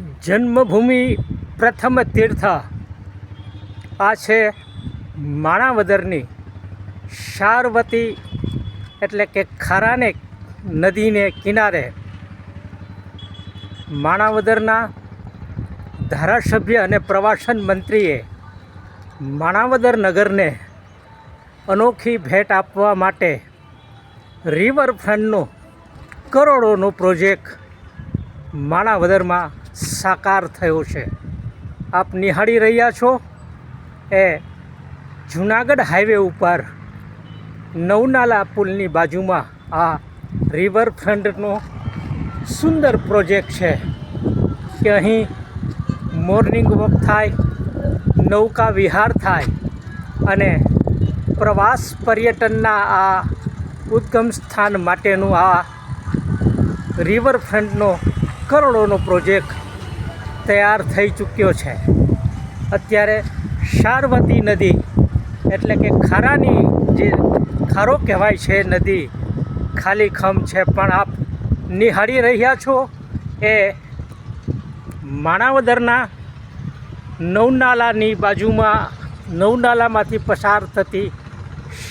જન્મભૂમિ પ્રથમ તીર્થ આ છે માણાવદરની સારવતી એટલે કે ખારાને નદીને કિનારે માણાવદરના ધારાસભ્ય અને પ્રવાસન મંત્રીએ માણાવદર નગરને અનોખી ભેટ આપવા માટે રિવરફ્રન્ટનો કરોડોનો પ્રોજેક્ટ માણાવદરમાં સાકાર થયો છે. આપ નિહાળી રહ્યા છો એ જૂનાગઢ હાઈવે ઉપર નવનાલા પુલની બાજુમાં આ રિવરફ્રન્ટનો સુંદર પ્રોજેક્ટ છે કે અહીં મોર્નિંગ વોક થાય, નૌકા વિહાર થાય અને પ્રવાસ પર્યટનના આ ઉદ્ગમ સ્થાન માટેનું આ રિવરફ્રન્ટનો કરોડોનો પ્રોજેક્ટ તૈયાર થઈ ચૂક્યો છે. અત્યારે સારવતી નદી એટલે કે ખારાની જે ખારો કહેવાય છે નદી ખાલી ખમ છે, પણ આપ નિહાળી રહ્યા છો એ માણાવદરના નવનાલાની બાજુમાં નવનાલામાંથી પસાર થતી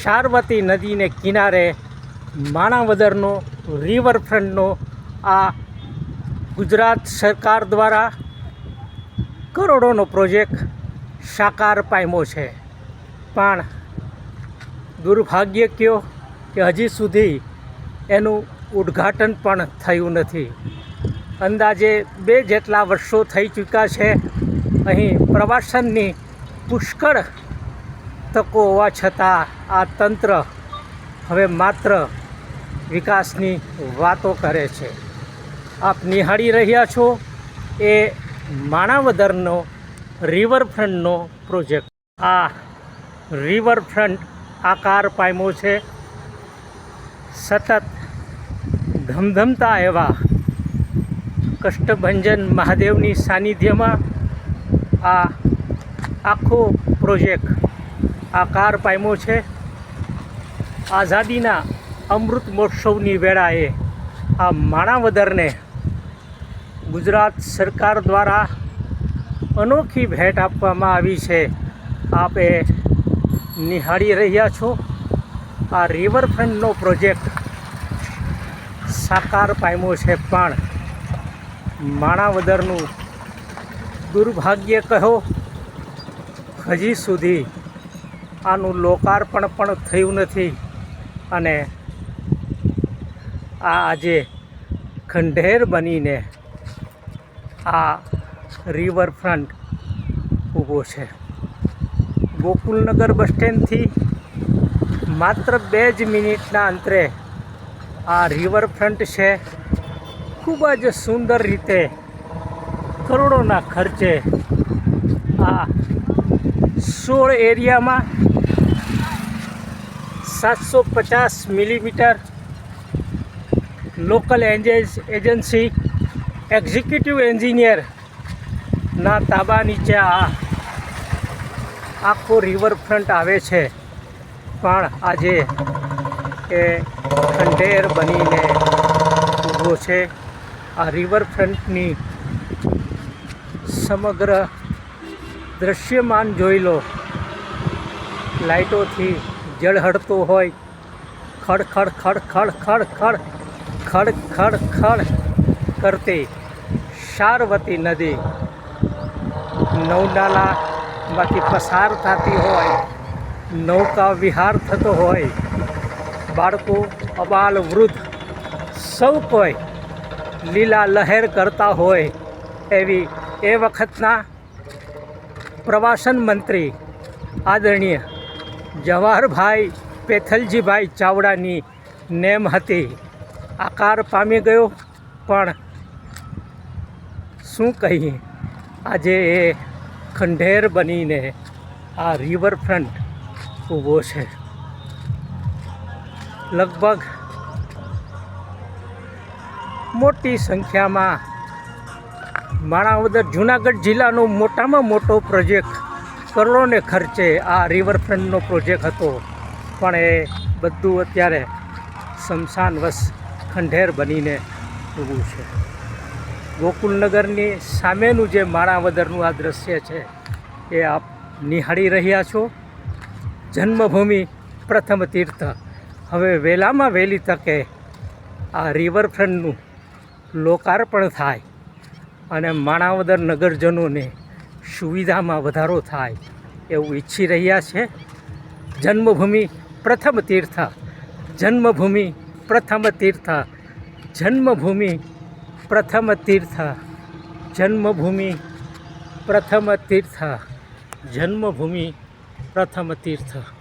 સારવતી નદીને કિનારે માણાવદરનો રિવરફ્રન્ટનો આ ગુજરાત સરકાર દ્વારા કરોડોનો પ્રોજેક્ટ સાકાર પામ્યો છે. પણ દુર્ભાગ્ય કયો કે હજી સુધી એનું ઉદ્ઘાટન પણ થયું નથી. અંદાજે 2 જેટલા વર્ષો થઈ ચૂક્યા છે. અહીં પ્રવાસનની પુષ્કળ તકો હોવા છતાં આ તંત્ર હવે માત્ર વિકાસની વાતો કરે છે. આપ નિહાળી રહ્યા છો એ માણાવદરનો રિવરફ્રન્ટનો પ્રોજેક્ટ. આ રિવરફ્રન્ટ આકાર પામ્યો છે સતત ધમધમતા એવા કષ્ટભંજન મહાદેવની સાનિધ્યમાં આ આખો પ્રોજેક્ટ આકાર પામ્યો છે. આઝાદીના અમૃત મહોત્સવની વેળાએ આ માણાવદરને ગુજરાત સરકાર દ્વારા અનોખી ભેટ આપવામાં આવી છે. આપ એ નિહાળી રહ્યા છો આ રિવરફ્રન્ટનો પ્રોજેક્ટ સાકાર પામ્યો છે. પણ માણાવદરનું દુર્ભાગ્ય કહો, હજી સુધી આનું લોકાર્પણ પણ થયું નથી અને આ આજે ખંડેર બનીને આ રિવરફ્રન્ટ ઊભો છે. ગોકુલનગર બસ સ્ટેન્ડથી માત્ર 2 જ મિનિટના અંતરે આ રિવરફ્રન્ટ છે. ખૂબ જ સુંદર રીતે કરોડોના ખર્ચે આ 16 એરિયામાં 750 મિલીમીટર લોકલ એજન્સી એક્ઝિક્યુટિવ એન્જિનિયરના તાબા નીચે આ આખો રિવરફ્રન્ટ આવે છે. પણ આજે એ ખંડેર બનીને ઊભો છે. આ રિવરફ્રન્ટની સમગ્ર દૃશ્યમાન જોઈ લો. લાઇટોથી ઝળહળતો હોય, ખડ ખડ ખડ ખડ ખડ ખડ ખડ ખડ ખડ કરતી સારવતી નદી નવનાલામાંથી પસાર થતી હોય, નૌકા વિહાર થતો હોય, બાળકો અબાલ વૃદ્ધ સૌ કોઈ લીલા લહેર કરતા હોય એવી એ વખતના પ્રવાસન મંત્રી આદરણીય જવાહરભાઈ પેથલજીભાઈ ચાવડાની નેમ હતી. આકાર પામી ગયો, પણ શું કહીએ, આજે એ ખંડેર બનીને આ રિવરફ્રન્ટ ઊભો છે. લગભગ મોટી સંખ્યામાં માણાવદર જૂનાગઢ જિલ્લાનો મોટામાં મોટો પ્રોજેક્ટ કરોડોને ખર્ચે આ રિવરફ્રન્ટનો પ્રોજેક્ટ હતો. પણ એ બધું અત્યારે સ્મશાનવશ ખંડેર બનીને ઊભું છે. ગોકુલનગરની સામેનું જે માણાવદરનું આ દ્રશ્ય છે એ આપ નિહાળી રહ્યા છો. જન્મભૂમિ પ્રથમ તીર્થ હવે વહેલામાં વહેલી તકે આ રિવરફ્રન્ટનું લોકાર્પણ થાય અને માણાવદર નગરજનોને સુવિધામાં વધારો થાય એવું ઈચ્છી રહ્યા છે. જન્મભૂમિ પ્રથમ તીર્થ, જન્મભૂમિ પ્રથમ તીર્થ, જન્મભૂમિ પ્રથમ તીર્થ, જન્મભૂમિ પ્રથમ તીર્થ, જન્મભૂમિ પ્રથમ તીર્થ.